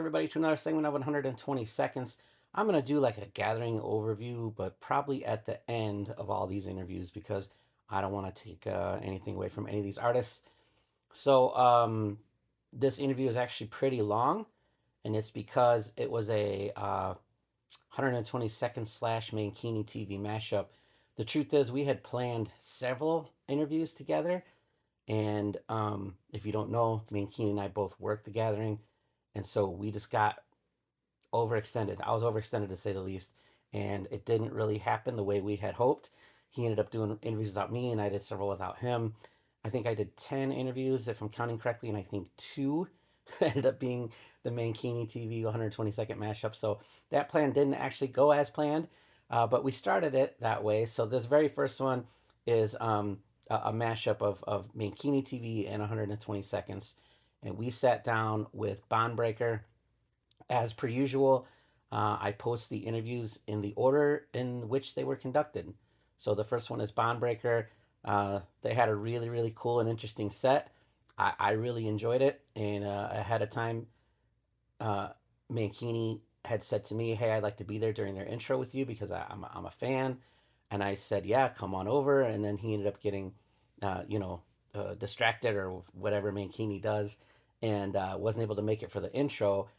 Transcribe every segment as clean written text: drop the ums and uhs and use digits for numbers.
everybody, to another segment of 120 Seconds. I'm going to do like a gathering overview, but probably at the end of all these interviews because I don't want to take anything away from any of these artists. So, this interview is actually pretty long, and it's because it was a 120 Seconds slash Mankini TV mashup. The truth is, we had planned several interviews together, and if you don't know, Mankini and I both worked the gathering, and so we just got overextended. I was overextended to say the least, and it didn't really happen the way we had hoped. He ended up doing interviews without me, and I did several without him. I think I did 10 interviews, if I'm counting correctly, and I think two ended up being the Mankini TV 120-second mashup. So that plan didn't actually go as planned, but we started it that way. So this very first one is a mashup of Mankini TV and 120 Seconds. And we sat down with Bondbreakr. As per usual, I post the interviews in the order in which they were conducted. So the first one is Bondbreakr. They had a really, really cool and interesting set. I really enjoyed it. And ahead of time, Mankini had said to me, "Hey, I'd like to be there during their intro with you because I'm a fan." And I said, "Yeah, come on over." And then he ended up getting, distracted or whatever Mankini does, and wasn't able to make it for the intro.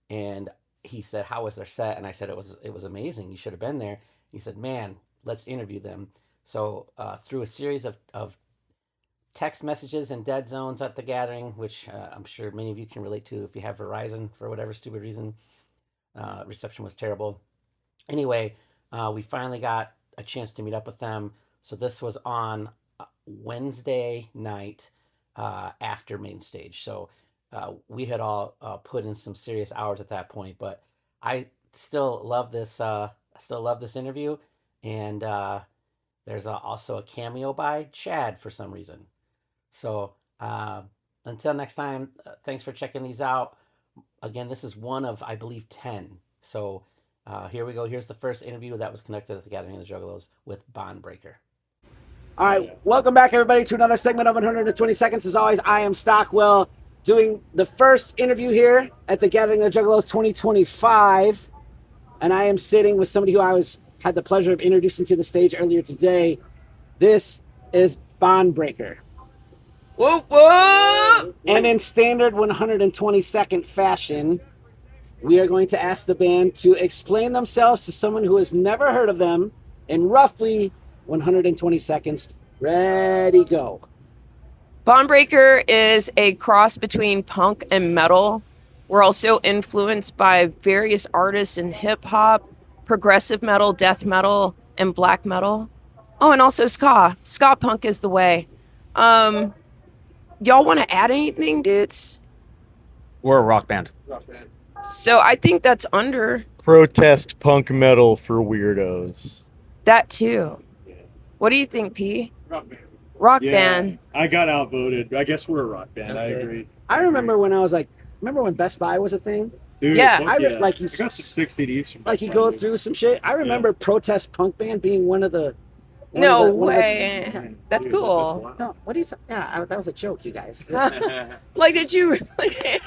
And he said, "How was their set?" And I said, it was amazing. You should have been there." He said, "Man, let's interview them." So through a series of text messages and dead zones at the gathering, which I'm sure many of you can relate to if you have Verizon for whatever stupid reason, reception was terrible. Anyway, we finally got a chance to meet up with them. So this was on Wednesday night after main stage. So we had all put in some serious hours at that point, but I still love this. Interview, and there's also a cameo by Chad for some reason. So until next time, thanks for checking these out. Again, this is one of, I believe, 10. So here we go. Here's the first interview that was conducted at the Gathering of the Juggalos with Bondbreakr. All right, welcome back, everybody, to another segment of 120 Seconds. As always, I am Stockwell, doing the first interview here at the Gathering of the Juggalos 2025. And I am sitting with somebody who had the pleasure of introducing to the stage earlier today. This is Bondbreakr. Whoop, whoop. And in standard 120-second fashion, we are going to ask the band to explain themselves to someone who has never heard of them in roughly 120 seconds. Ready, go. Bondbreakr is a cross between punk and metal. We're also influenced by various artists in hip-hop, progressive metal, death metal, and black metal. Oh, and also ska. Ska punk is the way. Y'all want to add anything, dudes? We're a rock band. So I think that's under Protest punk metal for weirdos. that too. What do you think, P? Rock band. I got outvoted. I guess we're a rock band. I agree. I remember when remember when Best Buy was a thing? Dude, Yeah. fuck I yeah. like you I got some 6 CDs from Like you Best go Buy. through some shit. I remember Protest Punk Band being one of the... No one of the- way. That's Dude, cool. wild. No, what do you... that was a joke, you guys. Like, did you really?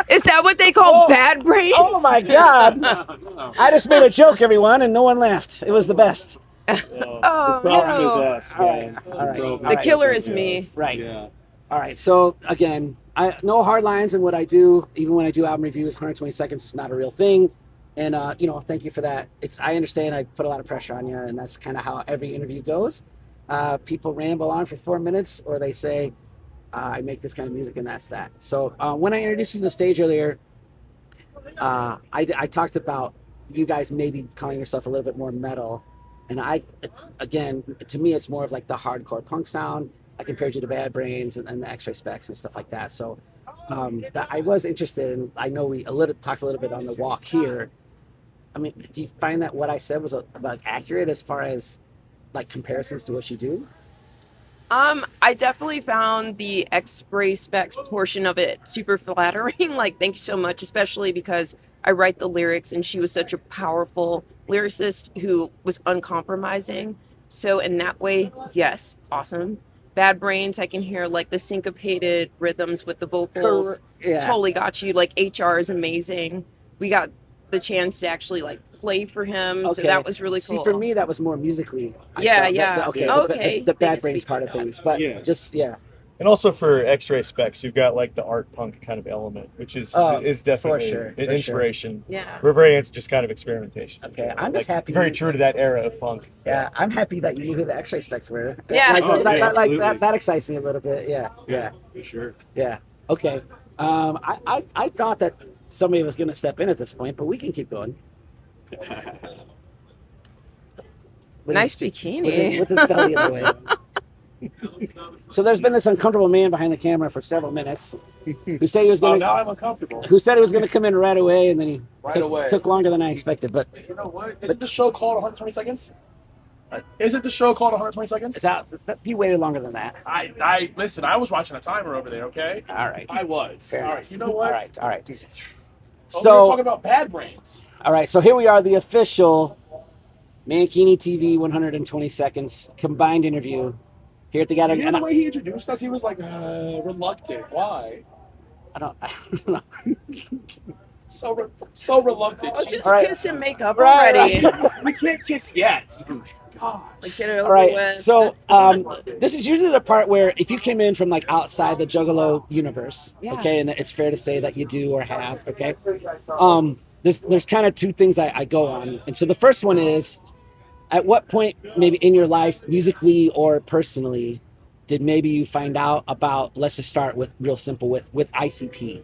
Is that what they call bad brains? Oh my God. No. I just made a joke, everyone, and no one laughed. It was the best. Oh, the problem no. is us, man. All right. problem The All killer fucking is me. Right. Yeah. All right. So, again, no hard lines in what I do. Even when I do album reviews, 120 seconds is not a real thing. And, thank you for that. I understand I put a lot of pressure on you, and that's kind of how every interview goes. People ramble on for 4 minutes, or they say, I make this kind of music, and that's that. So when I introduced you to the stage earlier, I talked about you guys maybe calling yourself a little bit more metal. And to me, it's more of like the hardcore punk sound. I compared you to Bad Brains and the X-Ray Specs and stuff like that. So that I was interested in. I know we talked a little bit on the walk here. I mean, do you find that what I said was about accurate as far as like comparisons to what you do? I definitely found the X-ray specs portion of it super flattering. Like, thank you so much, especially because I write the lyrics and she was such a powerful lyricist who was uncompromising. So in that way, yes, awesome. Bad Brains, I can hear like the syncopated rhythms with the vocals. Yeah. Totally got you. Like HR is amazing. We got the chance to actually like play for him, so that was really cool. See, for me, that was more musically. I Yeah, felt yeah. okay. Okay, The they Bad can Brains speak part to of that. things, but Yeah. just And also for X-ray specs, you've got like the art punk kind of element, which is definitely sure, an for inspiration. Yeah. We're very into just kind of experimentation. Okay, I'm just happy. Very true to that era of punk. Yeah, I'm happy that you knew who the X-ray specs were. Yeah. Like, Oh, yeah, absolutely. that excites me a little bit. Yeah. For sure. Yeah. Okay. I thought that somebody was going to step in at this point, but we can keep going. With Nice his- bikini. with his belly in the way. So there's been this uncomfortable man behind the camera for several minutes who said he was going now to I'm uncomfortable. who said he was going to come in right away, and then he Right away. took longer than I expected. But You know what? Isn't the show called 120 Seconds? Isn't the show called 120 Seconds? it's out. He waited longer than that. I listen. I was watching a timer over there. Okay. All right. I was. Fair All enough. right. You know what? All right. Oh, we were So talking about Bad Brains. all right. So here we are, the official Mankini TV 120 seconds combined interview here at the Gathering. You And know the way he introduced us, he was like reluctant. Why? I don't know. So reluctant. Oh, She- just All right. kiss and make up Right, already. we can't kiss yet. Gosh. Like, get it over All right, with. so this is usually the part where if you came in from like outside the Juggalo universe, Yeah. okay, and it's fair to say that you do or have, okay. There's kind of two things I go on, and so the first one is, at what point maybe in your life, musically or personally, did maybe you find out about? Let's just start with real simple with ICP.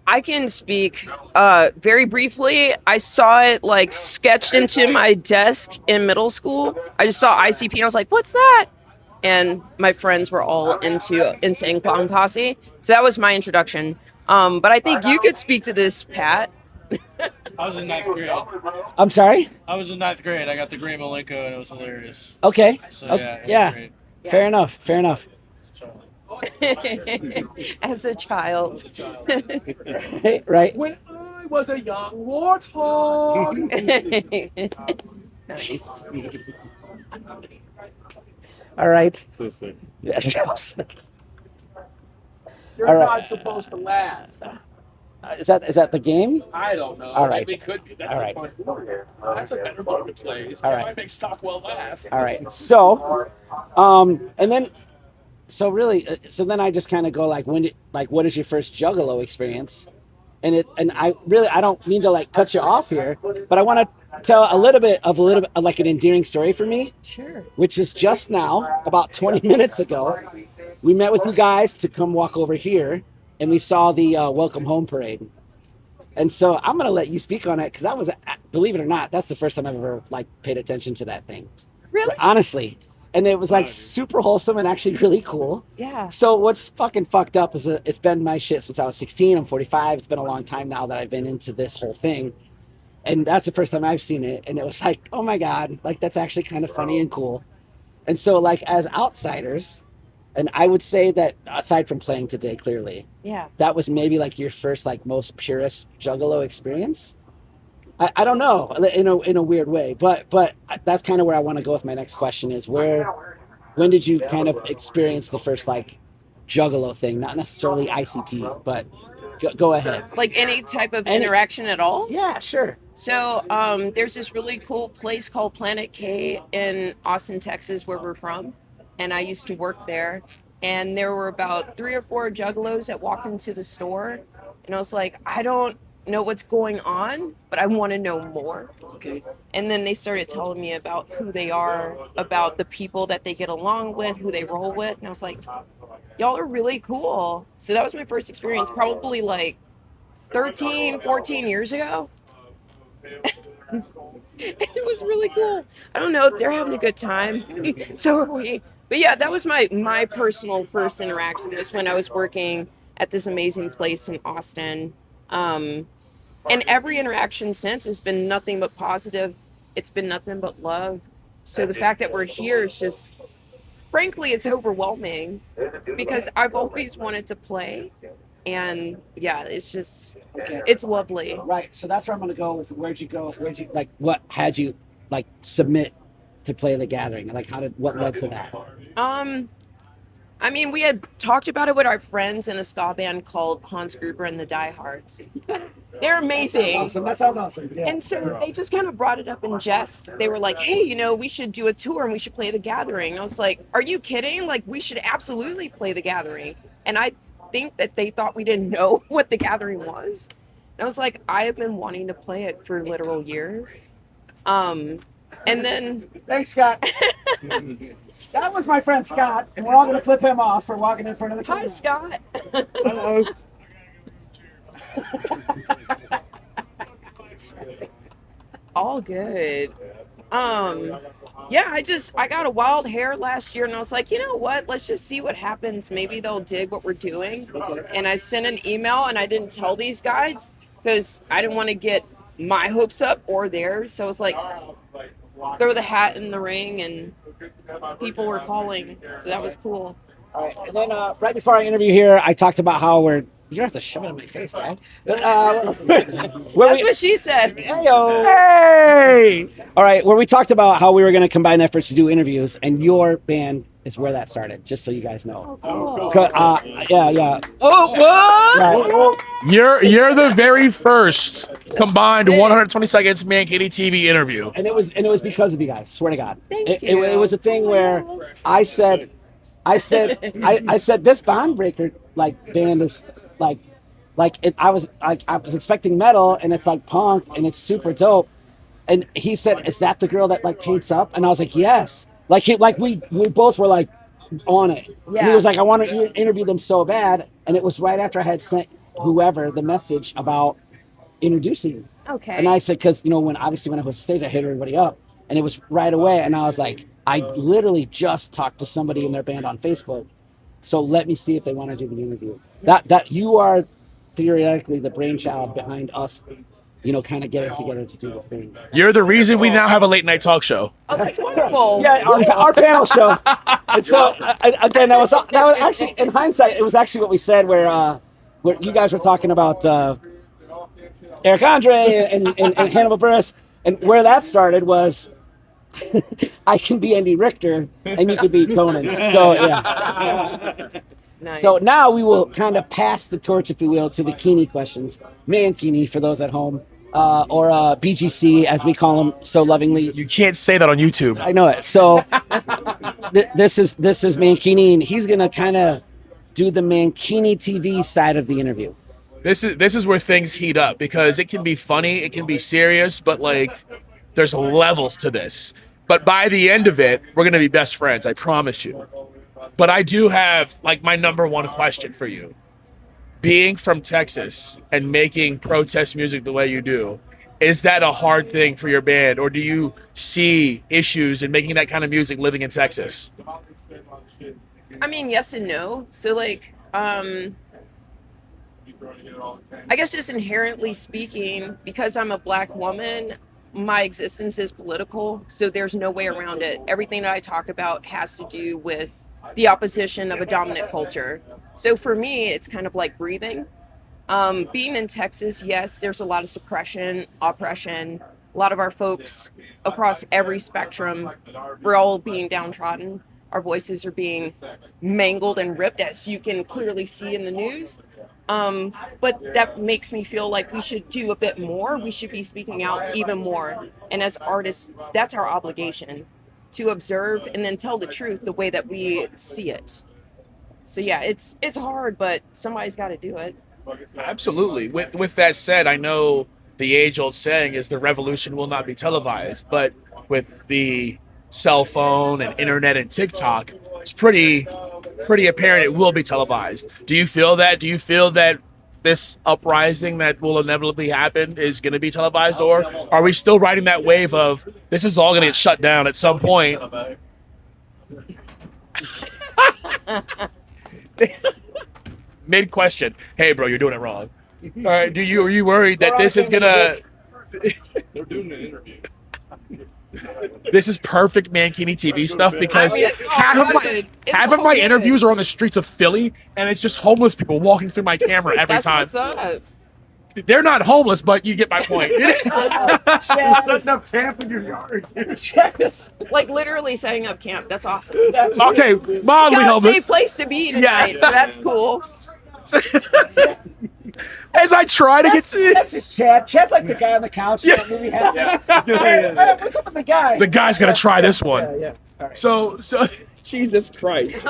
I can speak very briefly. I saw it like sketched into my desk in middle school. I just saw ICP and I was like, what's that? And my friends were all into Insane Clown Posse. So that was my introduction. But I think you could speak to this, Pat. I was in ninth grade. I'm sorry. I was in ninth grade. I got the Gray Malenko and it was hilarious. Okay. So Oh, yeah, it was yeah. great. Fair enough. Fair enough. So, As a child. Right. When I was a young warthog. Nice. All right. So sick. Yes. You're All right. not supposed to laugh. Is that the game? I don't know. All right. It could be. That's All a right. fun one. That's a better game to play. It's All Can right. I make Stockwell laugh? All right. So, and then, so really, so then I just kind of go like, what is your first Juggalo experience? And I don't mean to like cut you off here, but I want to tell a little bit of like an endearing story for me, Sure. which is just now, about 20 minutes ago, we met with you guys to come walk over here, and we saw the Welcome Home Parade. And so I'm going to let you speak on it, because that was, believe it or not, that's the first time I've ever like paid attention to that thing. Really? Honestly. And it was like super wholesome and actually really cool. Yeah. So what's fucking fucked up is it's been my shit since I was 16. I'm 45. It's been a long time now that I've been into this whole thing. And that's the first time I've seen it. And it was like, oh my God, like that's actually kind of funny and cool. And so like as outsiders, and I would say that aside from playing today, clearly, Yeah. that was maybe like your first like most purest Juggalo experience. I don't know, in a weird way, but that's kind of where I want to go with my next question is when did you kind of experience the first like Juggalo thing? Not necessarily ICP, but go ahead. Like any type of Any- interaction at all? Yeah, sure. So there's this really cool place called Planet K in Austin, Texas, where we're from. And I used to work there. And there were about 3 or 4 juggalos that walked into the store. And I was like, I don't know what's going on, but I want to know more. Okay. And then they started telling me about who they are, about the people that they get along with, who they roll with. And I was like, y'all are really cool. So that was my first experience, probably like 13, 14 years ago. It was really cool. I don't know, they're having a good time. So are we. But yeah, that was my personal first interaction, was when I was working at this amazing place in Austin. And every interaction since has been nothing but positive. It's been nothing but love. So the fact that we're here is just, frankly, it's overwhelming because I've always wanted to play. And yeah, it's just, it's lovely. Right. So that's where I'm going to go with where'd you like, what had you like submit to play the Gathering? Like what led to that? I mean, we had talked about it with our friends in a ska band called Hans Gruber and the Diehards. They're amazing. Awesome. That sounds awesome. Yeah. And so they just kind of brought it up in jest. They were like, hey, we should do a tour and we should play The Gathering. I was like, are you kidding? Like, we should absolutely play The Gathering. And I think that they thought we didn't know what The Gathering was. And I was like, I have been wanting to play it for literal years. And then... Thanks, Scott. That was my friend Scott, and we're all going to flip him off for walking in front of the camera. Hi, Scott. Hello. All good. Yeah, I got a wild hair last year and I was like, you know what? Let's just see what happens. Maybe they'll dig what we're doing. And I sent an email and I didn't tell these guys because I didn't want to get my hopes up or theirs. So I was like, throw the hat in the ring and people were calling. So that was cool. All right, and then right before our interview here, I talked about how you don't have to shove it in my face, guy. That's what she said. Hey! All right, where we talked about how we were going to combine efforts to do interviews, and your band is where that started, just so you guys know. Oh, cool. Yeah. Oh, what? Right. You're the very first combined 120 seconds Mankini TV interview. And it was because of you guys. Swear to God. Thank It was a thing where I said this Bondbreakr band is I was expecting metal, and it's like punk, and it's super dope. And he said, "Is that the girl that paints up?" And I was like, "Yes." We both were on it. Yeah. And he was like, "I want to interview them so bad," and it was right after I had sent whoever the message about introducing. Okay. And I said, because when I was stage, I hit everybody up, and it was right away. And I was like, I literally just talked to somebody in their band on Facebook, so let me see if they want to do the interview. That you are theoretically the brainchild behind us, kind of getting together to do the thing. You're the reason we now have a late night talk show. Oh, that's wonderful. Yeah, our panel show. And so again, that was actually, in hindsight, it was actually what we said where you guys were talking about Eric Andre and Hannibal Buress, and where that started was I can be Andy Richter and you could be Conan. So yeah. Nice. So now we will kind of pass the torch, if you will, to the Keeney questions. Mankini for those at home, or BGC as we call him so lovingly. You can't say that on YouTube. I know it. So this is Mankini, and he's gonna kind of do the Mankini TV side of the interview. This is where things heat up because it can be funny, it can be serious, but there's levels to this. But by the end of it, we're gonna be best friends. I promise you. But I do have my number one question for you. Being from Texas and making protest music the way you do, is that a hard thing for your band, or do you see issues in making that kind of music living in Texas? I mean, yes and no. So I guess just inherently speaking, because I'm a Black woman, my existence is political, so there's no way around it. Everything that I talk about has to do with the opposition of a dominant culture. So for me, it's kind of like breathing. Being in Texas, yes, there's a lot of suppression, oppression. A lot of our folks across every spectrum, we're all being downtrodden. Our voices are being mangled and ripped, as you can clearly see in the news. But that makes me feel like we should do a bit more. We should be speaking out even more. And as artists, that's our obligation, to observe and then tell the truth the way that we see it. So yeah, it's hard, but somebody's got to do it. Absolutely. With that said, I know the age-old saying is the revolution will not be televised, but with the cell phone and internet and TikTok, it's pretty apparent it will be televised. Do you feel that? Do you feel that this uprising that will inevitably happen is going to be televised, or are we still riding that wave of this is all going to get shut down at some point? Mid question. Hey, bro, you're doing it wrong. All right. Are you worried that this is gonna? They're doing an interview. This is perfect Mankini TV stuff because I mean, it's half all of good. It's half of all my good. interviews are on the streets of Philly, and it's just homeless people walking through my camera every That's time. what's up. they're not homeless, but you get my point. Setting up camp in your yard. Like literally setting up camp. That's awesome. Okay, You mildly got a safe homeless. place to be tonight, so that's cool. As I try to get to That's just Chad. Chad's like the guy on the couch. Yeah. Movie hey, what's up with the guy? the guy's gonna try this one. Yeah. All right. So Jesus Christ.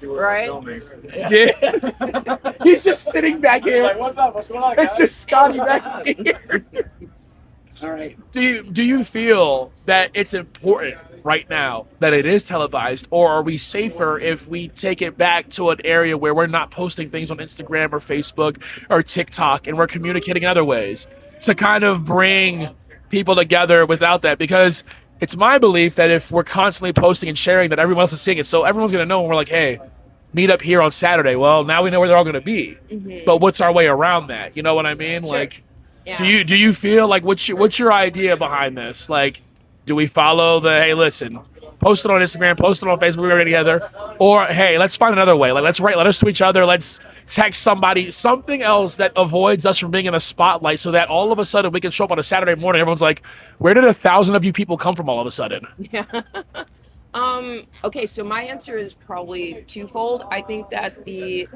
Right? Yeah. He's just sitting back here. What's up? What's going on, It's just Scotty back here. All right. Do you feel that it's important right now that it is televised, or are we safer if we take it back to an area where we're not posting things on Instagram or Facebook or TikTok and we're communicating in other ways to kind of bring people together without that? Because it's my belief that if we're constantly posting and sharing, that everyone else is seeing it, so everyone's going to know when we're like, hey, meet up here on Saturday. Well, now we know where they're all going to be. But what's our way around that? You know what I mean? Sure. Like, Yeah. do you feel like what's your idea behind this? Like, do we follow the, hey, listen, post it on Instagram, post it on Facebook, we're together, or hey, let's find another way. Like, let's write letters to each other. Let's text somebody, something else that avoids us from being in the spotlight, so that all of a sudden we can show up on a Saturday morning. Everyone's like, where did 1,000 of you people come from all of a sudden? Okay, so my answer is probably twofold. I think that the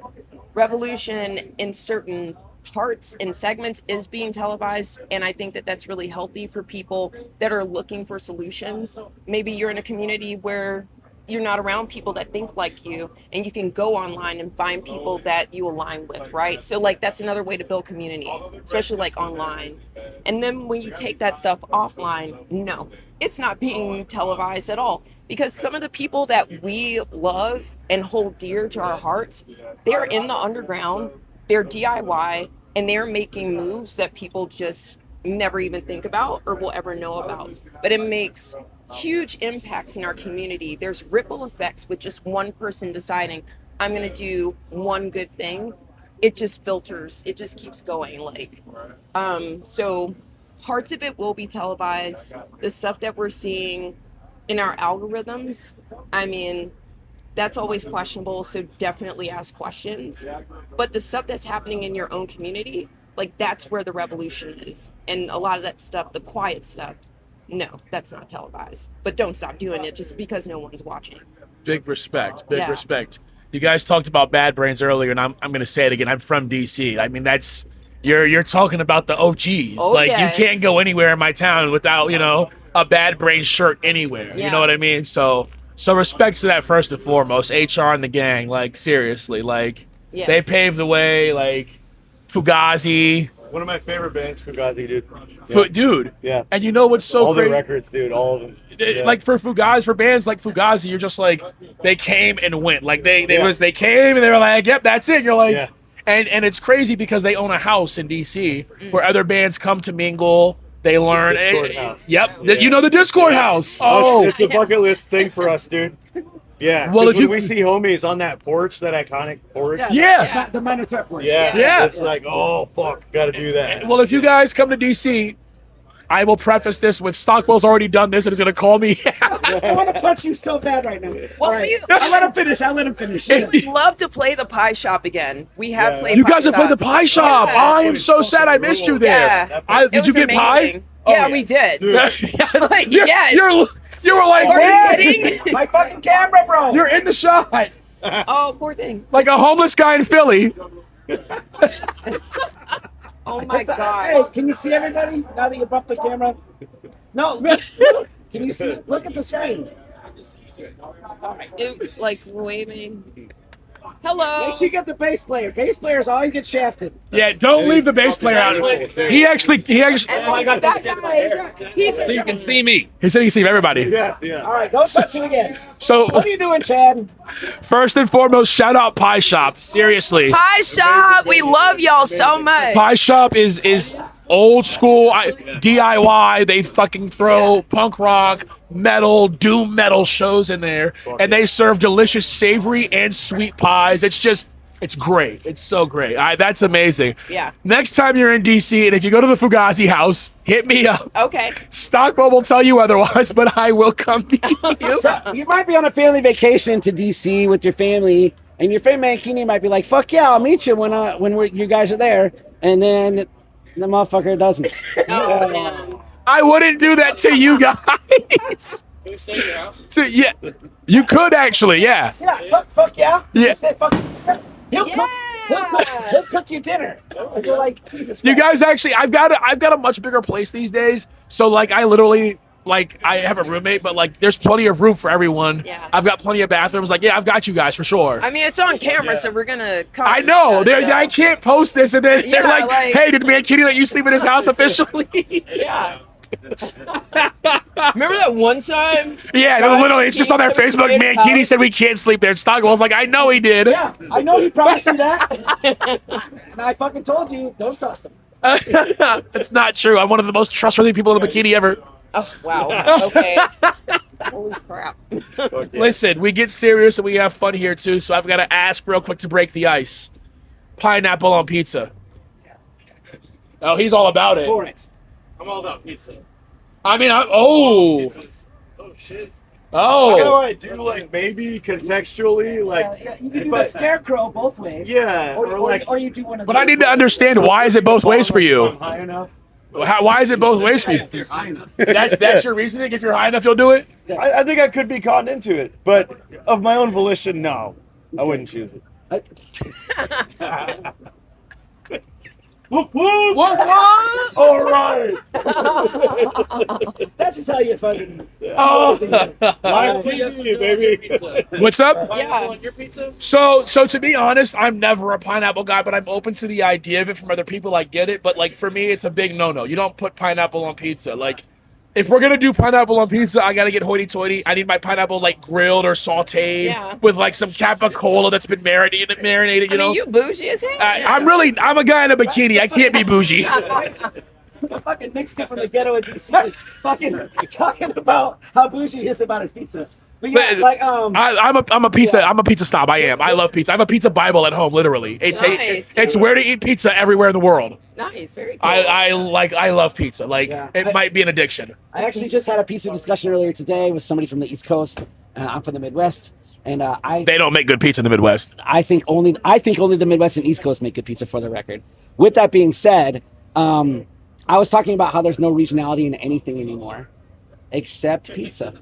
revolution in certain parts and segments is being televised, and I think that that's really healthy for people that are looking for solutions. Maybe you're in a community where you're not around people that think like you, and you can go online and find people that you align with, right? So like that's another way to build community, especially like online. And then when you take that stuff offline, no, it's not being televised at all, because some of the people that we love and hold dear to our hearts, they're in the underground, they're DIY, and they're making moves that people just never even think about or will ever know about. But it makes huge impacts in our community. There's ripple effects with just one person deciding, I'm going to do one good thing. It just filters, it just keeps going. So parts of it will be televised. The stuff that we're seeing in our algorithms, I mean, that's always questionable, so definitely ask questions. But the stuff that's happening in your own community, like that's where the revolution is. And a lot of that stuff, the quiet stuff, no, that's not televised. But don't stop doing it just because no one's watching. Big respect. Yeah. Respect. You guys talked about Bad Brains earlier, and I'm going to say it again. I'm from DC. I mean, that's you're talking about the OGs. Oh, like yes. you can't go anywhere in my town without a Bad Brains shirt anywhere. Yeah. You know what I mean? So respect to that first and foremost. HR and the gang, like seriously, like Yes. they paved the way. Like Fugazi, One of my favorite bands, Fugazi, dude. dude. Yeah. And you know what's so All crazy? the records, dude. All of them. Yeah. Like for bands like Fugazi, you're just like, they came and went. Like they Yeah. came and they were like, yep, that's it. You're like, Yeah. and it's crazy because they own a house in DC where other bands come to mingle. They learn. Discord house. Yep. Yeah. You know the Discord house. Oh, It's a bucket list thing for us, dude. Yeah. Well, Well, if you- we see homies on that porch, that iconic porch. yeah. The minor threat porch. Yeah. It's like, oh fuck, gotta do that. Well, if you guys come to DC, I will preface this with Stockwell's already done this and is going to call me. I want to punch you so bad right now. All right. you- I'll let him finish. I'd love to play the pie shop again. We have Yeah. played You pie guys have played the shop. pie shop. Yeah. I am so sad I missed you there. Yeah. Did It you was get pie? amazing. Yeah, we did. Like, You're- yes. You were like, Are you "Man, kidding? My fucking camera, bro. you're in the shot. Oh, poor thing. Like a homeless guy in Philly. Oh my Hey, god. can you see everybody now that you bumped the camera? No, look. Can you see? Look at the screen. All right. It, like waving. Hello. Make sure you get the bass player. Bass players always get shafted. Yeah, don't leave the bass player out. He actually. And that guy is he's So you can see me. He said he can see everybody. Yeah, yeah. All right, don't touch it again. So What are you doing, Chad? first and foremost, shout out Pie Shop. Seriously. Pie shop. We love y'all so much. Pie Shop is old school DIY. They fucking throw punk rock, metal, doom metal shows in there, and they serve delicious savory and sweet pies. It's great. It's so great. That's amazing. Yeah. Next time you're in DC, and if you go to the Fugazi house, hit me up. Okay. Stockwell will tell you otherwise, but I will come meet you. So, you might be on a family vacation to DC with your family, And your friend Mankini might be like, "Fuck yeah, I'll meet you when you guys are there," and then the motherfucker doesn't. Oh man. I wouldn't do that to you guys. Can we stay at your house? Yeah, you could actually. Yeah. Yeah, fuck yeah. Yeah. He said, fuck. He'll cook you dinner. And you're like, Jesus You Christ. guys actually, I've got a much bigger place these days. So like, I literally like I have a roommate, but like, there's plenty of room for everyone. Yeah. I've got plenty of bathrooms. Like, yeah, I've got you guys for sure. I mean, it's on camera, so we're gonna. I know. I can't post this, and then they're Yeah, like, like- "Hey, did Man Kitty let you sleep in his house officially?" Yeah. Remember that one time? Yeah, no, literally, it's just on their Facebook. Man Kitty said we can't sleep there. Stockwell's like, I know he did. Yeah, I know he promised you that. And I fucking told you, don't trust him. It's not true. I'm one of the most trustworthy people in a bikini ever. Oh wow. Okay. Holy crap. Listen, we get serious and we have fun here too, so I've got to ask real quick to break the ice. Pineapple on pizza. Oh, he's all about it. For it. I'm all about pizza. I mean, Oh shit. How do oh. I do like maybe contextually like? You can do if the I- scarecrow both ways. Yeah, Or like or you do one of But I need to understand, why is it both ways for I'm you? high enough. Why is it both ways for you? That's your reasoning? If you're high enough, you'll do it? I think I could be caught into it, but of my own volition, no, I wouldn't choose it. Whoop, whoop. What? All right. That's just how you fucking. Oh. Live TV, baby. What's up? Yeah. On your pizza? So to be honest, I'm never a pineapple guy, but I'm open to the idea of it from other people. I get it, but like for me, it's a big no-no. You don't put pineapple on pizza. Like, if we're gonna do pineapple on pizza, I gotta get hoity-toity. I need my pineapple like grilled or sautéed Yeah. with like some capicola that's been marinated. You I know, mean, you bougie as hell. I'm a guy in a bikini. I can't be bougie. The fucking Mexican from the ghetto in DC is fucking talking about how bougie he is about his pizza. But yeah, But, like I'm a pizza snob. I am. I love pizza. I have a pizza Bible at home, literally. Nice. It's where to eat pizza everywhere in the world. Nice. Very cool. I love pizza. Like, Yeah. it might be an addiction. I actually just had a pizza discussion earlier today with somebody from the East Coast. I'm from the Midwest, and They don't make good pizza in the Midwest. I think only the Midwest and East Coast make good pizza, for the record. With that being said, I was talking about how there's no regionality in anything anymore, except pizza.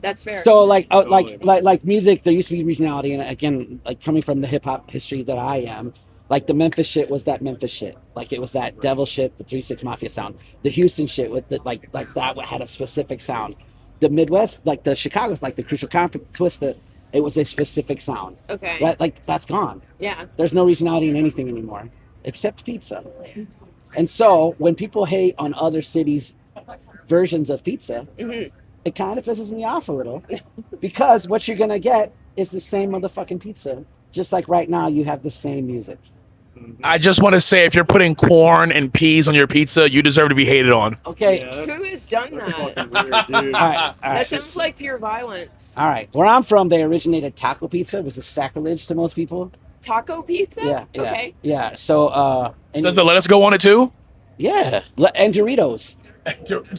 That's fair. So like music, there used to be regionality, and again, like coming from the hip hop history that I am, like the Memphis shit was that Memphis shit, like it was that devil shit, the 3-6 Mafia sound. The Houston shit with the like that had a specific sound. The Midwest, like the Chicago's, like the Crucial Conflict, Twisted, it was a specific sound. Okay. Right, like that's gone. Yeah. There's no regionality in anything anymore, except pizza. And so when people hate on other cities' versions of pizza, it kind of pisses me off a little, because what you're gonna get is the same motherfucking pizza. Just like right now, you have the same music. I just want to say, if you're putting corn and peas on your pizza, you deserve to be hated on. Okay. Who has done that? Weird, dude. All right. All That right. sounds like pure violence. All right. Where I'm from, they originated taco pizza. It was a sacrilege to most people. Taco pizza? Yeah. Yeah. Okay. Yeah. So, and Does the lettuce go on it too? yeah, and Doritos.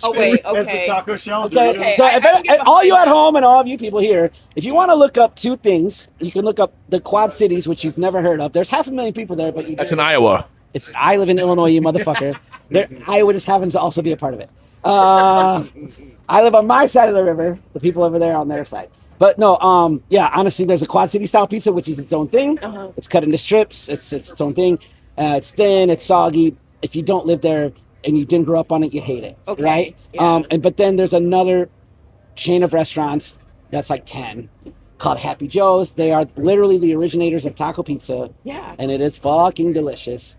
Oh wait. That's the Okay. taco shell. Okay, dude. Okay, so I can get all you behind at that. home and all of you people here, if you want to look up two things, you can look up the Quad Cities, which you've never heard of. There's 500,000 people there, but That's in Iowa. I live in Illinois, you motherfucker. Iowa just happens to also be a part of it. I live on my side of the river. The people over there on their side. But no, yeah, honestly, there's a Quad City style pizza, which is its own thing. It's cut into strips. It's its own thing. It's thin. It's soggy. If you don't live there and you didn't grow up on it, you hate it. Okay, Right? yeah. But then there's another chain of restaurants that's like 10 called Happy Joe's. They are literally the originators of taco pizza. Yeah. And it is fucking delicious.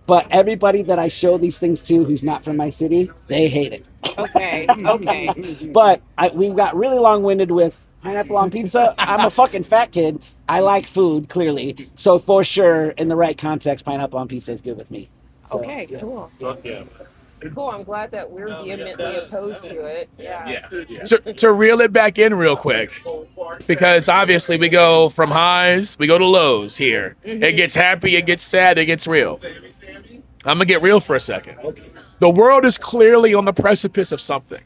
But everybody that I show these things to who's not from my city, they hate it. Okay. Okay. But we got really long-winded with pineapple on pizza. I'm a fucking fat kid. I like food, clearly. So for sure, in the right context, pineapple on pizza is good with me. So, Okay. yeah. Cool. Yeah. Cool. I'm glad that we're vehemently opposed to it. Yeah. To reel it back in real quick, because obviously we go from highs, we go to lows here. It gets happy, it gets sad, it gets real. I'm gonna get real for a second. The world is clearly on the precipice of something,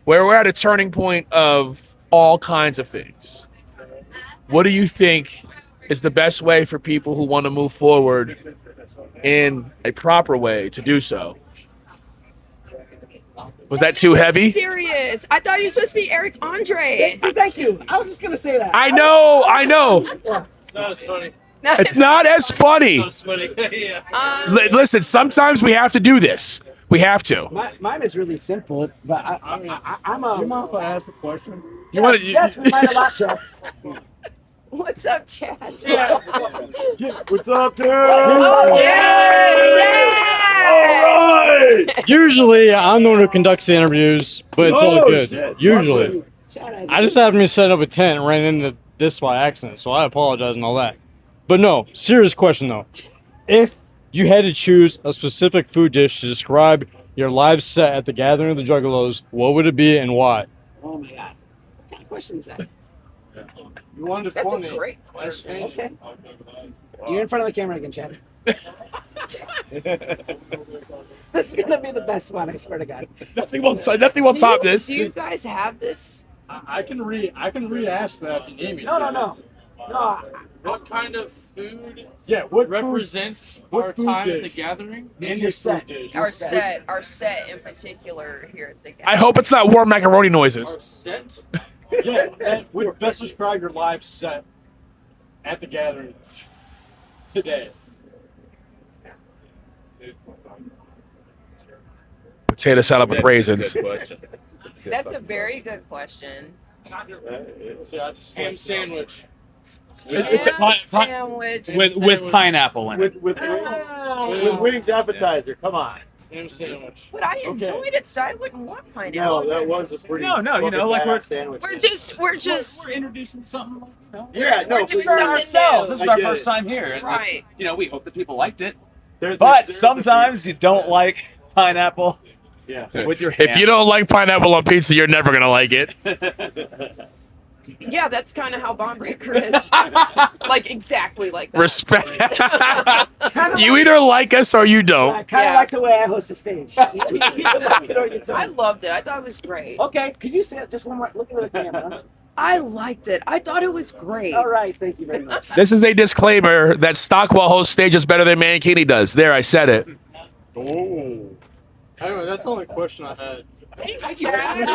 where we're at a turning point of all kinds of things. What do you think is the best way for people who want to move forward in a proper way to do so. Was that too heavy? Serious. I thought you were supposed to be Eric Andre. Thank you. I was just gonna say that. I know. It's not as funny. It's not as funny. Not as funny. Yeah. Listen, sometimes we have to do this. We have to. Mine is really simple, but I'm a. You mind if I ask a question? You want Yes, we might a lot, Chad. What's up, Chad? What's up, dude? Oh, yeah. Usually, I'm the one who conducts the interviews, but it's all good. Shit. Usually. Chad has I just happened to set up a tent and ran into this by accident, so I apologize and all that. But no, serious question though. If you had to choose a specific food dish to describe your live set at the Gathering of the Juggalos, what would it be and why? Oh my god. What kind of question is that? You wanted That's a great question. Okay. You're in front of the camera again, Chad. This is gonna be the best one, I swear to God. Nothing will top this. Do you guys have this? I can re-ask that in email. No. What kind of food Yeah, what represents what our food time at the dish? gathering? In your set. Our set in particular here at the I hope it's not warm macaroni noises. Our set? Yeah, that would best describe your live set at the Gathering today. Potato salad with raisins. That's a very good question. Ham sandwich. It's a Ham sandwich. with pineapple in it. With wings appetizer. Come on. Ham sandwich. But I enjoyed it, so I wouldn't want pineapple. No, that was a pretty. No, you know, like fucking badass sandwich. We're just We're introducing something. Yeah, no, we're doing for sure. something ourselves. new. This is I our get first it. time here. And Right. we hope that people liked it. There's But a sometimes you don't like pineapple few- yeah. with your ham. If you don't like pineapple on pizza, you're never gonna like it. Yeah, that's kind of how Bondbreakr is. Like exactly like that. Respect. You either like us or you I don't. kind of Yeah. like the way I host the stage. You like it or you don't. I loved it. I thought it was great. Okay, could you say it just one more? Look into the camera. I liked it. I thought it was great. All right, thank you very much. This is a disclaimer that Stockwell hosts stages better than Mankini does. There, I said it. Oh. Anyway, that's the only question I had. Thanks, Good Chad. one,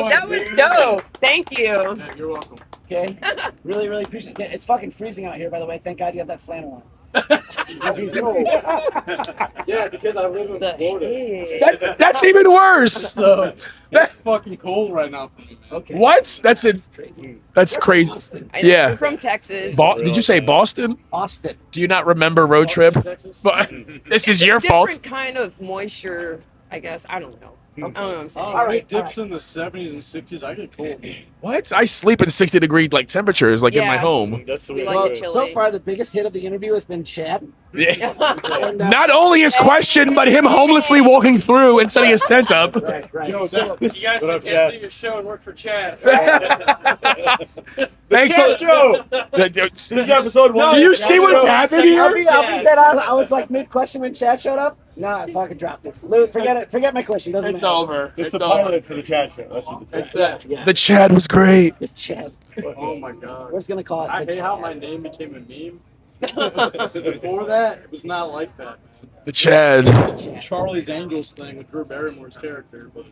That was dude. dope. Thank you. Yeah, you're welcome. Okay, really, really appreciate it. It's fucking freezing out here, by the way. Thank God you have that flannel on. Yeah, because I live in The Florida. heck? That's even worse. So it's fucking cold right now for me, man. Okay. What? That's it. Crazy. That's crazy. Austin. I know, Yeah. we're from Texas. Did you say Boston? Austin. Do you not remember road trip? Texas? But this is your Different fault. kind of moisture, I guess. I don't know. I don't know what I'm saying. Oh, All right, it dips in the 70s and 60s. I get cold. What? I sleep in 60-degree temperatures in my Yeah. home. That's the We way like to it do chilly. So far, the biggest hit of the interview has been Chad. Yeah. And, Not only his question, but him homelessly walking through and setting his tent up. right, right. Yo, So, You guys What up, should Chad? cancel your show and work for Chad. Thanks. Chad Show. This is episode one. Do you see what's happening I'll here? be dead on. I was like mid-question when Chad showed up. No, I fucking dropped it. Lou, forget it. Forget my question. Doesn't It's matter. over. It's It's the over. pilot for the chat show. That's what It's the that. The Chad was great. It's Chad. Oh my god. We're just gonna call it. I the hate how Chad. my name became a meme. Before that, it was not like that. The Chad Charlie's Angels thing with Drew Barrymore's character, but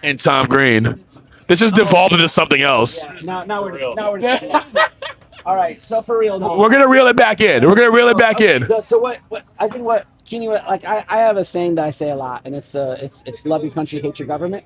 and Tom Green. This has devolved into something else. Yeah, now we're just. All right, so for real, no. We're gonna reel it back in. We're gonna reel it back in. So what I think what Keeney, like I have a saying that I say a lot, and it's love your country, hate your government.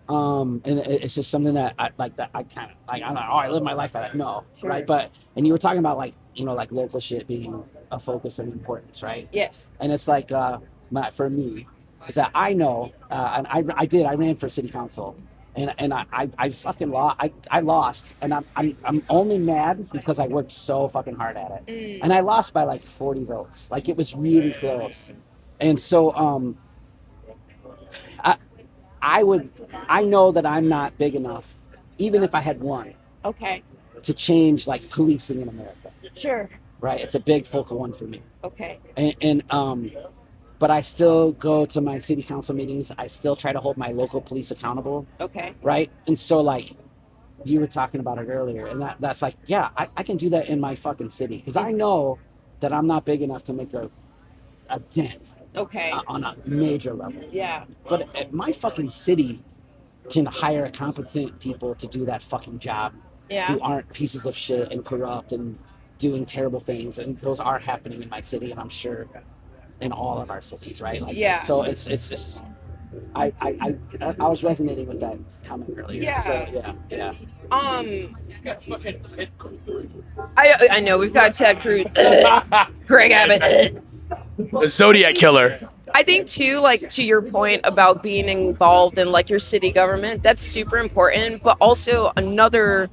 And it's just something that I like, that I kind of like. I'm like, oh, I live my life by that. No, Sure. right? But and you were talking about like like local shit being a focus and importance, right? Yes. And it's like for me is that I know, and I ran for city council, and I fucking lost. I lost, and I'm only mad because I worked so fucking hard at it, and I lost by like 40 votes. Like it was really close, and so I know that I'm not big enough, even if I had won, Okay. to change like policing in America. Sure. Right? It's a big focal one for me. Okay. And but I still go to my city council meetings. I still try to hold my local police accountable, Okay. right? And so like you were talking about it earlier, and that's like, yeah, I can do that in my fucking city because I know that I'm not big enough to make a dent Okay. on a major level. Yeah. But my fucking city can hire competent people to do that fucking job Yeah. who aren't pieces of shit and corrupt and doing terrible things, and those are happening in my city, and I'm sure in all of our cities, right? Like, Yeah. So it's just I was resonating with that comment earlier. Yeah. So yeah. I know we've got Ted Cruz, Greg Abbott. The Zodiac Killer. I think too, like to your point about being involved in like your city government, that's super important. But also another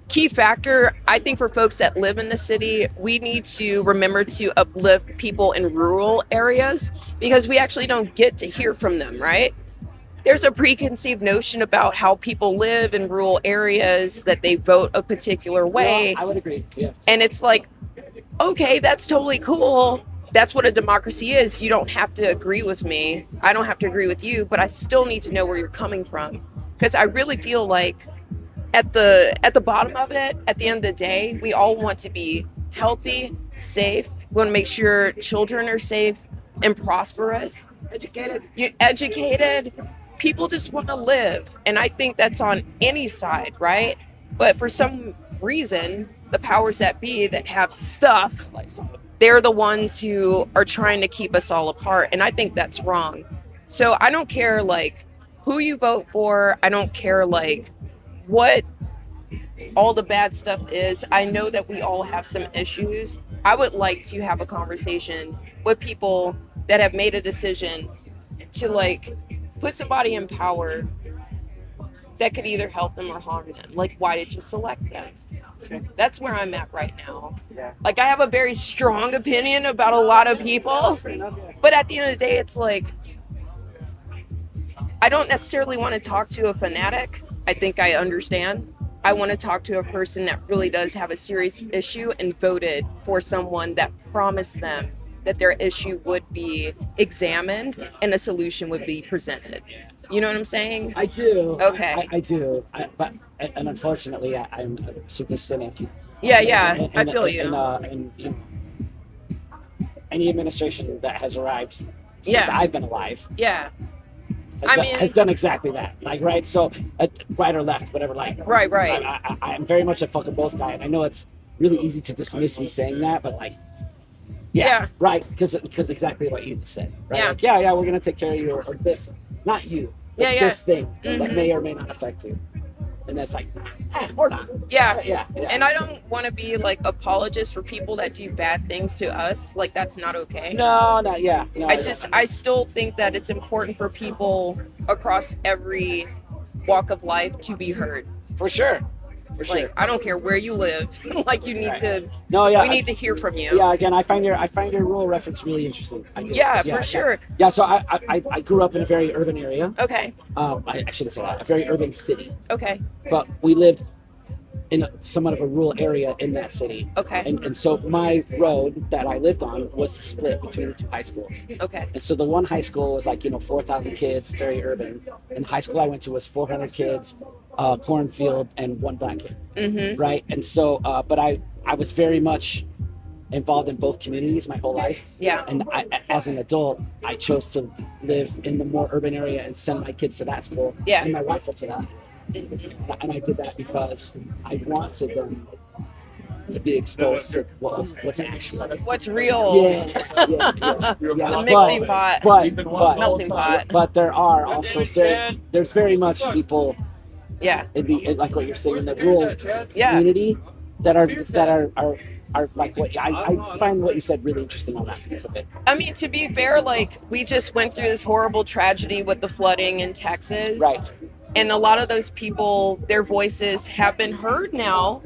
key factor, I think, for folks that live in the city, we need to remember to uplift people in rural areas because we actually don't get to hear from them, right? There's a preconceived notion about how people live in rural areas, that they vote a particular way. No, I would agree. Yeah. And it's like, okay, that's totally cool. That's what a democracy is. You don't have to agree with me. I don't have to agree with you, but I still need to know where you're coming from. Because I really feel like at the bottom of it, at the end of the day, we all want to be healthy, safe. We want to make sure children are safe and prosperous. Educated. People just want to live. And I think that's on any side, right? But for some reason, the powers that be that have stuff, they're the ones who are trying to keep us all apart. And I think that's wrong. So I don't care like who you vote for. I don't care like what all the bad stuff is. I know that we all have some issues. I would like to have a conversation with people that have made a decision to like put somebody in power that could either help them or harm them. Like, why did you select them? Okay. That's where I'm at right now. Yeah. Like, I have a very strong opinion about a lot of people, but at the end of the day, it's like, I don't necessarily want to talk to a fanatic. I think I understand. I want to talk to a person that really does have a serious issue and voted for someone that promised them that their issue would be examined and a solution would be presented. You know what I'm saying? I do. Okay. I do. And unfortunately, I'm a super cynic. Yeah. I feel you. And any administration that has arrived since Yeah. I've been alive. Yeah. Has done exactly that. Like, right? So, right or left, whatever. Like, Right. I'm very much a fuck of both guy, and I know it's really easy to dismiss me saying that, but like, yeah. Right? Because exactly what you said. Right? Yeah. Like, yeah, we're gonna take care of you or this, not you, but Yeah. this thing Mm-hmm. that may or may not affect you, and that's like, or not. Yeah. And I So- don't want to be like apologist for people that do bad things to us. Like, that's not okay. No, yeah. No, I still think that it's important for people across every walk of life to be heard. for sure. Like, I don't care where you live. Like, you need to. No, yeah. We need to hear from you. Yeah, again, I find your rural reference really interesting. I do. Yeah, for sure. Yeah, so I grew up in a very urban area. Okay. I shouldn't say that. A very urban city, Okay. but we lived in somewhat of a rural area in that city. Okay. And so my road that I lived on was split between the two high schools. Okay. And so the one high school was like 4,000 kids, very urban, and the high school I went to was 400 kids, cornfield, and one black kid. Mm-hmm. Right. And so, but I was very much involved in both communities my whole life. Yeah. And as an adult, I chose to live in the more urban area and send my kids to that school. Yeah. And my wife went to that school. Mm-hmm. And I did that because I wanted them to be exposed to what's actual. What's real? Yeah. The mixing pot. But Melting pot. But there are also there's very much people Yeah. in like what you're saying in the rural Yeah. community that are like what I find what you said really interesting on that piece of it. I mean, to be fair, like, we just went through this horrible tragedy with the flooding in Texas. Right. And a lot of those people, their voices have been heard now.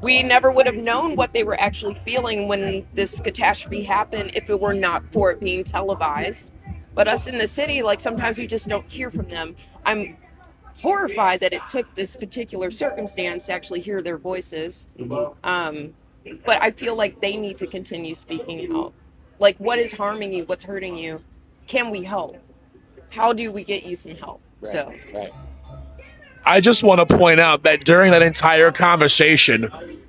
We never would have known what they were actually feeling when this catastrophe happened if it were not for it being televised. But us in the city, like, sometimes we just don't hear from them. I'm horrified that it took this particular circumstance to actually hear their voices. But I feel like they need to continue speaking out. Like, what is harming you? What's hurting you? Can we help? How do we get you some help? Right. So, Right. I just want to point out that during that entire conversation,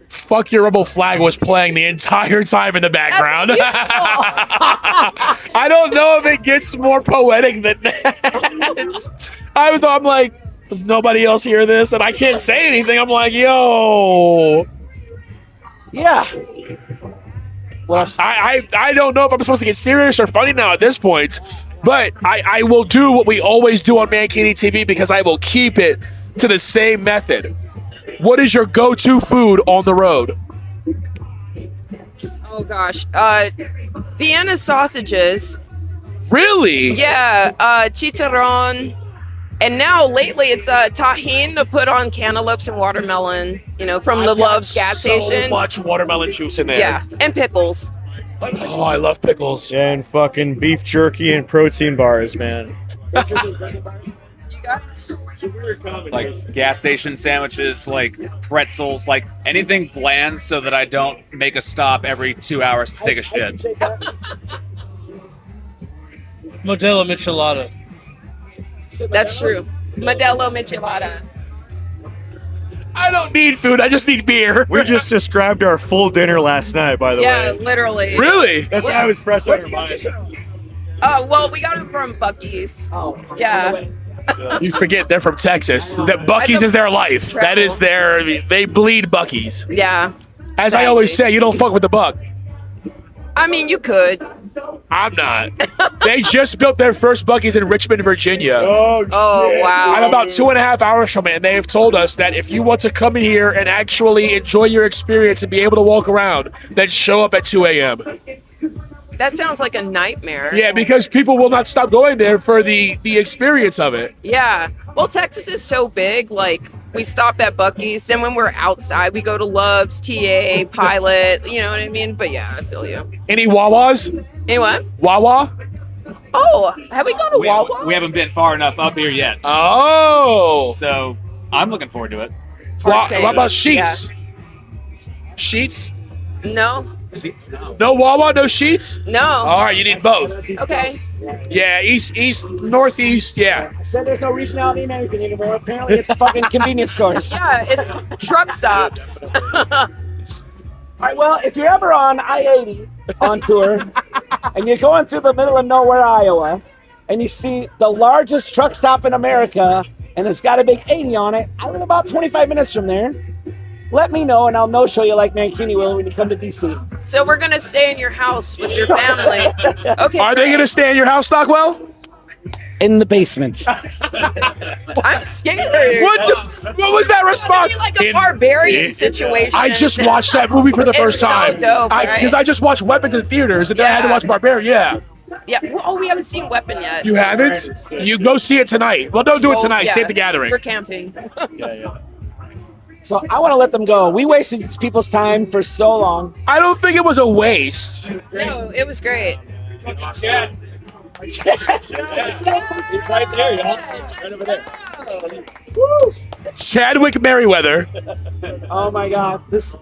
Fuck Your Rebel Flag was playing the entire time in the background. I don't know if it gets more poetic than that. I'm like, does nobody else hear this? And I can't say anything. I'm like, yo. Yeah. I don't know if I'm supposed to get serious or funny now at this point, but I will do what we always do on Mankini TV because I will keep it to the same method. What is your go-to food on the road? Oh gosh, Vienna sausages. Really? Yeah, chicharron. And now lately it's tahine to put on cantaloupes and watermelon, from the Love's gas station. So much watermelon juice in there. Yeah, and pickles. Oh, I love pickles. And fucking beef jerky and protein bars, man. You guys? Like gas station sandwiches, like pretzels, like anything bland so that I don't make a stop every 2 hours to take a shit. Modelo Michelada. That's true. Modelo Michelada. I don't need food. I just need beer. We just described our full dinner last night, by the Yeah, way. literally. Really? That's why I was fresh on your mind. Well, we got it from Buc-ee's. Oh, Yeah. You forget they're from Texas. That Buc-ee's is their life. That is they bleed Buc-ee's. Yeah. As I always say, you don't fuck with the buck. I mean, you could. I'm not. They just built their first Buc-ee's in Richmond, Virginia. Oh, Oh, wow. I'm about 2.5 hours from it, and they have told us that if you want to come in here and actually enjoy your experience and be able to walk around, then show up at 2 a.m. That sounds like a nightmare. Yeah, because people will not stop going there for the experience of it. Yeah. Well, Texas is so big. Like, we stop at Buc-ee's, and when we're outside, we go to Love's, TA, Pilot. You know what I mean? But yeah, I feel you. Any Wawas? Anyway. Wawa? Oh, have we gone to Wawa? We haven't been far enough up here yet, Oh. so I'm looking forward to it. Hard What about saying. Sheets? Sheets? No. No Wawa, no Sheets? No. All right, you need both. Okay. Yeah, east, northeast, yeah. I said there's no regionality in anything anymore. Apparently, it's fucking convenience stores. Yeah, it's truck stops. All right, well, if you're ever on I-80 on tour and you're going through the middle of nowhere, Iowa, and you see the largest truck stop in America and it's got a big 80 on it, I live about 25 minutes from there. Let me know and I'll no-show you like Mankini will when you come to D.C. So we're going to stay in your house with your family. Okay. Are they going to stay in your house, Stockwell? In the basement. I'm scared. What was that response? It's like a barbarian situation. I just watched that movie for the first so time. dope, right? Because I just watched Weapons in theaters and then I had to Yeah. watch Barbarian. Yeah. Yeah. Oh, we haven't seen Weapon yet. You haven't? You go see it tonight. Well, don't do it Well, tonight. yeah, Stay at the gathering. We're camping. So I want to let them go. We wasted these people's time for so long. I don't think it was a waste. No, it was great. Chad. He's right there, y'all. Right over there. Chadwick Merriweather. Oh my God, this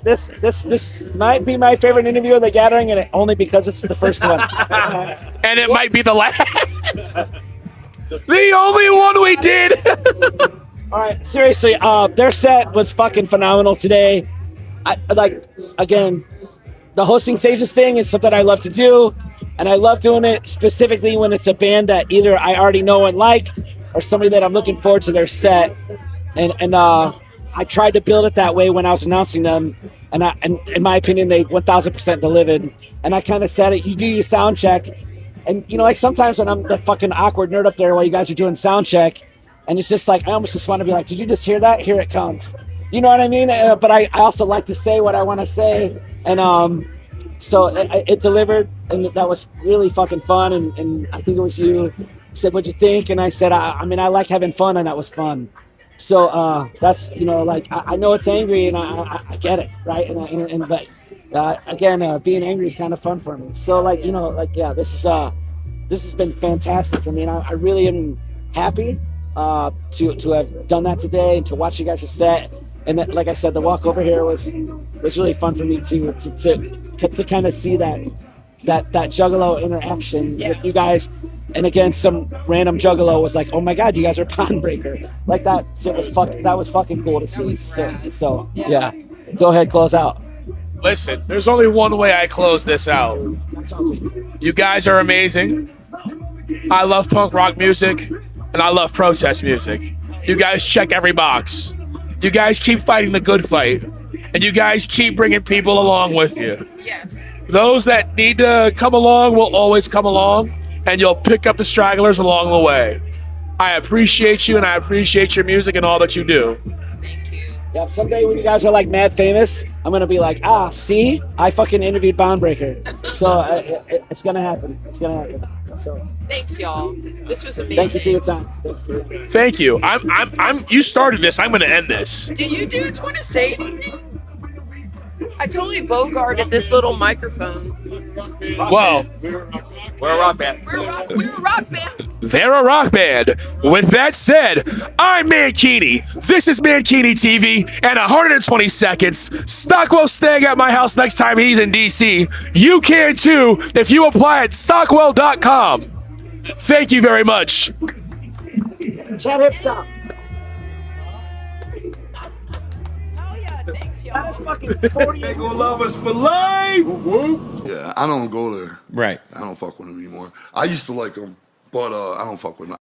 might be my favorite interview of the gathering, and only because it's the first one. And it might be the last. The only one we did. All right, seriously, their set was fucking phenomenal today. Again, the hosting stages thing is something I love to do, and I love doing it specifically when it's a band that either I already know and like, or somebody that I'm looking forward to their set. And I tried to build it that way when I was announcing them, and in my opinion, they 1,000% delivered. And I kind of said it. You do your sound check, and like sometimes when I'm the fucking awkward nerd up there while you guys are doing sound check. And it's just like, I almost just want to be like, did you just hear that? Here it comes. You know what I mean? But I also like to say what I want to say. And so it delivered. And that was really fucking fun. And I think it was you said, what'd you think? And I said, I mean, I like having fun. And that was fun. So that's, like, I know it's angry and I get it. Right. But again, being angry is kind of fun for me. So yeah, this has been fantastic. I mean, I really am happy to have done that today and to watch you guys set. And that, like I said, the walk over here was really fun for me to kind of see that Juggalo interaction with you guys. and again, some random juggalo was like, "Oh my god, you guys are Bondbreakr!" Like that shit was that was fucking cool to see. So yeah, go ahead, close out. Listen, there's only one way I close this out. You guys are amazing. I love punk rock music, and I love protest music. You guys check every box. You guys keep fighting the good fight, and you guys keep bringing people along with you. Yes. Those that need to come along will always come along, and you'll pick up the stragglers along the way. I appreciate you, and I appreciate your music and all that you do. Thank you. Yeah, someday when you guys are like mad famous, I'm gonna be like, see, I fucking interviewed Bondbreakr. So it's gonna happen. It's gonna happen. So Thanks, y'all. This was amazing. thank you for your time. Thank you. You started this. I'm going to end this. Do you dudes want to say anything? I totally bogarted this little microphone. Well, We're a rock band. We're a rock band. they're a rock band. With that said, I'm Mankini. This is Mankini TV, and 120 seconds. Stockwell staying at my house next time he's in DC. You can too if you apply at stockwell.com. Thank you very much. Chat hip stop. Oh yeah, thanks, y'all. That is fucking 40. They gonna love us for life. Yeah, I don't go there. Right. I don't fuck with them anymore. I used to like them, but I don't fuck with them.